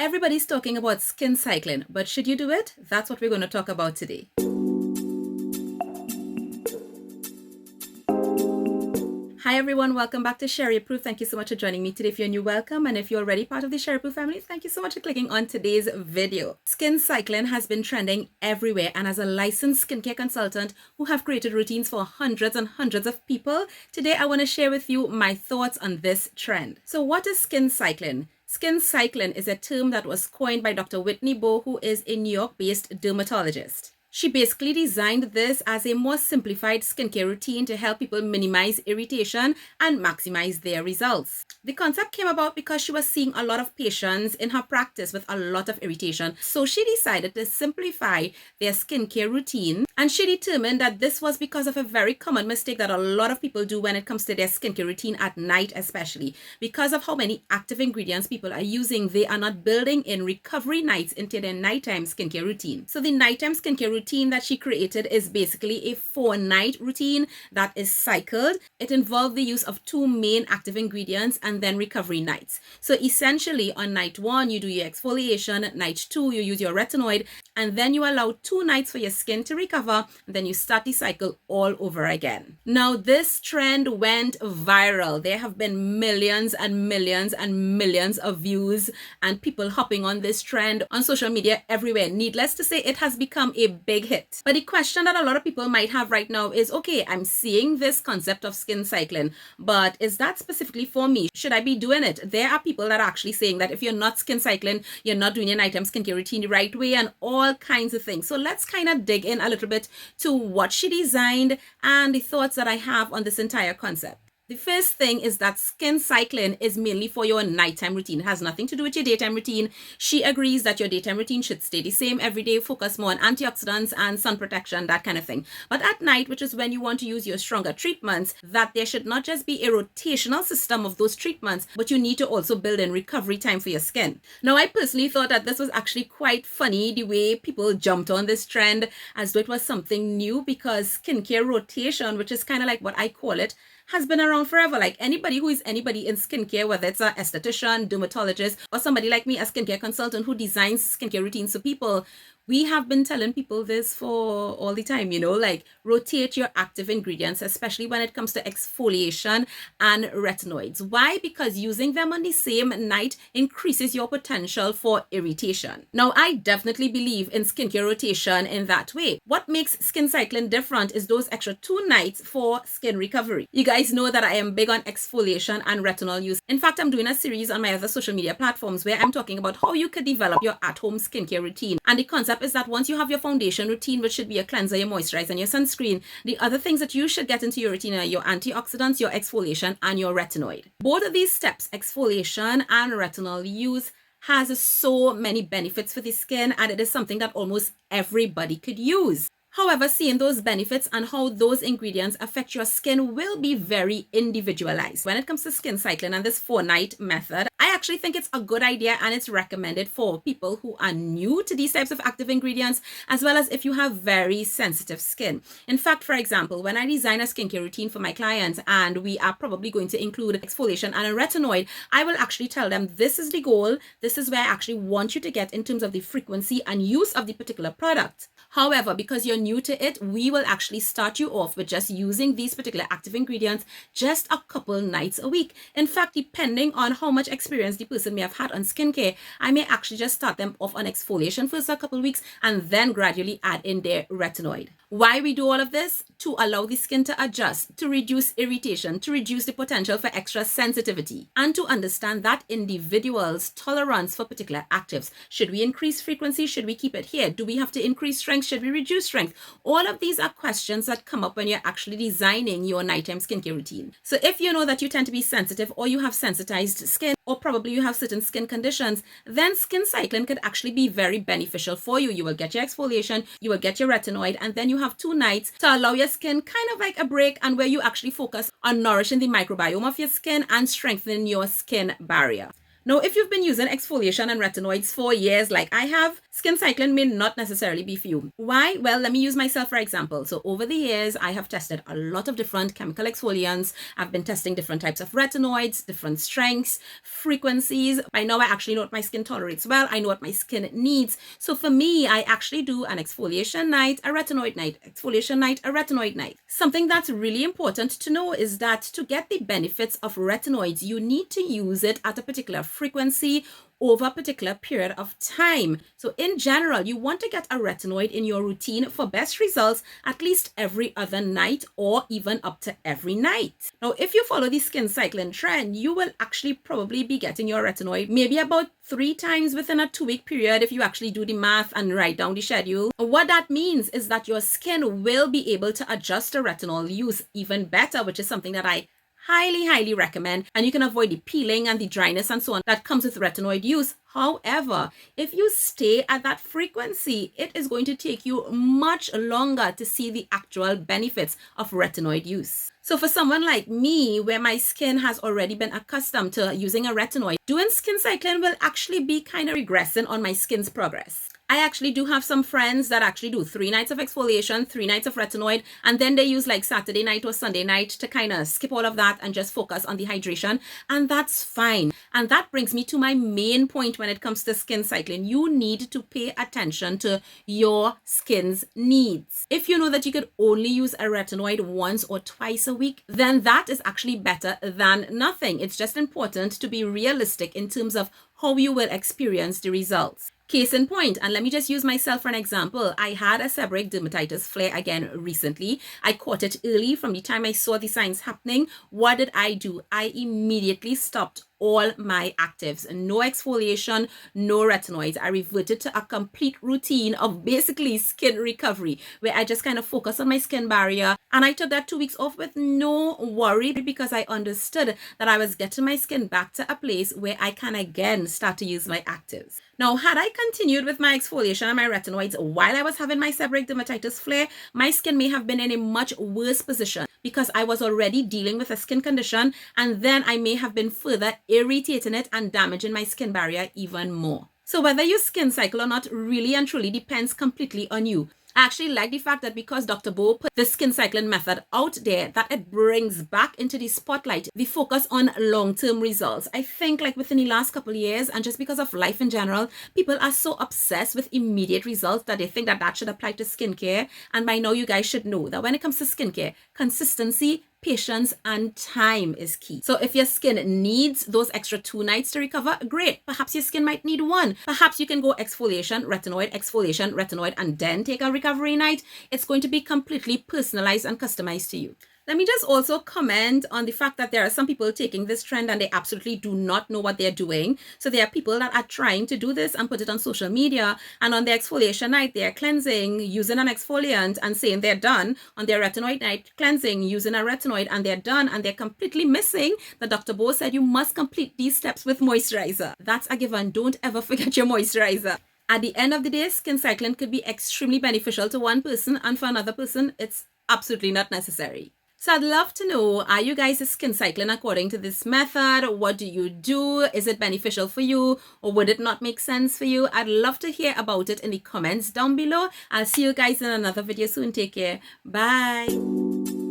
Everybody's talking about skin cycling, but should you do it? That's what we're going to talk about today. Hi everyone, welcome back to SHERI-RFM. Thank you so much for joining me today. If you're new, welcome. And if you're already part of the SHERI-RFM family, thank you so much for clicking on today's video. Skin cycling has been trending everywhere, and as a licensed skincare consultant who have created routines for hundreds and hundreds of people, today I want to share with you my thoughts on this trend. So what is skin cycling? Skin cycling is a term that was coined by Dr. Whitney Bowe, who is a New York-based dermatologist. She basically designed this as a more simplified skincare routine to help people minimize irritation and maximize their results. The concept came about because she was seeing a lot of patients in her practice with a lot of irritation. So she decided to simplify their skincare routine, and she determined that this was because of a very common mistake that a lot of people do when it comes to their skincare routine at night, especially because of how many active ingredients people are using. They are not building in recovery nights into their nighttime skincare routine. So the nighttime skincare routine that she created is basically a 4-night routine that is cycled. It involved the use of 2 main active ingredients and then recovery nights. So essentially on night 1 you do your exfoliation, night 2 you use your retinoid, and then you allow 2 nights for your skin to recover, and then you start the cycle all over again. Now this trend went viral. There have been millions and millions and millions of views and people hopping on this trend on social media everywhere. Needless to say, it has become a big hit. But the question that a lot of people might have right now is, okay, I'm seeing this concept of skin cycling, but is that specifically for me? Should I be doing it? There are people that are actually saying that if you're not skin cycling, you're not doing your nighttime skincare routine the right way and all kinds of things. So let's kind of dig in a little bit to what she designed and the thoughts that I have on this entire concept. The first thing is that skin cycling is mainly for your nighttime routine. It has nothing to do with your daytime routine. She agrees that your daytime routine should stay the same every day, focus more on antioxidants and sun protection, that kind of thing. But at night, which is when you want to use your stronger treatments, that there should not just be a rotational system of those treatments, but you need to also build in recovery time for your skin. Now, I personally thought that this was actually quite funny, the way people jumped on this trend as though it was something new, because skincare rotation, which is kind of like what I call it, has been around forever. Like anybody who is anybody in skincare, whether it's an esthetician, dermatologist, or somebody like me, a skincare consultant who designs skincare routines for people, we have been telling people this for all the time, like rotate your active ingredients, especially when it comes to exfoliation and retinoids. Why? Because using them on the same night increases your potential for irritation. Now, I definitely believe in skincare rotation in that way. What makes skin cycling different is those extra 2 nights for skin recovery. You guys know that I am big on exfoliation and retinol use. In fact, I'm doing a series on my other social media platforms where I'm talking about how you could develop your at-home skincare routine. And the concept is that once you have your foundation routine, which should be your cleanser, your moisturizer, and your sunscreen, the other things that you should get into your routine are your antioxidants, your exfoliation, and your retinoid. Both of these steps, exfoliation and retinol use, has so many benefits for the skin, and it is something that almost everybody could use. However, seeing those benefits and how those ingredients affect your skin will be very individualized. When it comes to skin cycling and this 4-night method, I actually think it's a good idea, and it's recommended for people who are new to these types of active ingredients, as well as if you have very sensitive skin. In fact, for example, when I design a skincare routine for my clients and we are probably going to include exfoliation and a retinoid, I will actually tell them this is the goal. This is where I actually want you to get in terms of the frequency and use of the particular product. However, because you're new to it, we will actually start you off with just using these particular active ingredients just a couple nights a week. In fact, depending on how much experience the person may have had on skincare, I may actually just start them off on exfoliation for a couple weeks and then gradually add in their retinoid. Why we do all of this? To allow the skin to adjust, to reduce irritation, to reduce the potential for extra sensitivity, and to understand that individual's tolerance for particular actives. Should we increase frequency? Should we keep it here? Do we have to increase strength? Should we reduce strength? All of these are questions that come up when you're actually designing your nighttime skincare routine. So if you know that you tend to be sensitive, or you have sensitized skin, or probably you have certain skin conditions, then skin cycling could actually be very beneficial for you. You will get your exfoliation, you will get your retinoid, and then you have 2 nights to allow your skin kind of like a break, and where you actually focus on nourishing the microbiome of your skin and strengthening your skin barrier. Now, if you've been using exfoliation and retinoids for years like I have, skin cycling may not necessarily be for you. Why? Well, let me use myself for example. So over the years, I have tested a lot of different chemical exfoliants. I've been testing different types of retinoids, different strengths, frequencies. By now, I actually know what my skin tolerates well. I know what my skin needs. So for me, I actually do an exfoliation night, a retinoid night, exfoliation night, a retinoid night. Something that's really important to know is that to get the benefits of retinoids, you need to use it at a particular frequency over a particular period of time. So in general, you want to get a retinoid in your routine for best results at least every other night or even up to every night. Now, if you follow the skin cycling trend, you will actually probably be getting your retinoid maybe about 3 times within a 2-week period if you actually do the math and write down the schedule. What that means is that your skin will be able to adjust to retinol use even better, which is something that I highly recommend, and you can avoid the peeling and the dryness and so on that comes with retinoid use. However, if you stay at that frequency, it is going to take you much longer to see the actual benefits of retinoid use. So for someone like me, where my skin has already been accustomed to using a retinoid, doing skin cycling will actually be kind of regressing on my skin's progress. I actually do have some friends that actually do 3 nights of exfoliation, 3 nights of retinoid, and then they use like Saturday night or Sunday night to kind of skip all of that and just focus on the hydration. And that's fine. And that brings me to my main point when it comes to skin cycling. You need to pay attention to your skin's needs. If you know that you could only use a retinoid once or twice a week, then that is actually better than nothing. It's just important to be realistic in terms of how you will experience the results. Case in point, and let me just use myself for an example. I had a seborrheic dermatitis flare again recently. I caught it early from the time I saw the signs happening. What did I do? I immediately stopped all my actives. No exfoliation, no retinoids. I reverted to a complete routine of basically skin recovery, where I just kind of focused on my skin barrier. And I took that 2 weeks off with no worry because I understood that I was getting my skin back to a place where I can again start to use my actives. Now, had I continued with my exfoliation and my retinoids while I was having my seborrheic dermatitis flare, my skin may have been in a much worse position because I was already dealing with a skin condition, and then I may have been further irritating it and damaging my skin barrier even more. So whether you skin cycle or not really and truly depends completely on you. I actually like the fact that because Dr. Bowe put the skin cycling method out there, that it brings back into the spotlight the focus on long-term results. I think like within the last couple of years, and just because of life in general, people are so obsessed with immediate results that they think that that should apply to skincare. And by now you guys should know that when it comes to skincare, consistency, patience, and time is key. So if your skin needs those extra 2 nights to recover, great. Perhaps your skin might need 1. Perhaps you can go exfoliation, retinoid, and then take a recovery night. It's going to be completely personalized and customized to you. Let me just also comment on the fact that there are some people taking this trend and they absolutely do not know what they're doing. So there are people that are trying to do this and put it on social media, and on their exfoliation night, they're cleansing using an exfoliant and saying they're done. On their retinoid night, cleansing using a retinoid and they're done, and they're completely missing that Dr. Bowe said you must complete these steps with moisturizer. That's a given. Don't ever forget your moisturizer. At the end of the day, skin cycling could be extremely beneficial to one person, and for another person, it's absolutely not necessary. So I'd love to know, are you guys skin cycling according to this method? What do you do? Is it beneficial for you, or would it not make sense for you? I'd love to hear about it in the comments down below. I'll see you guys in another video soon. Take care. Bye.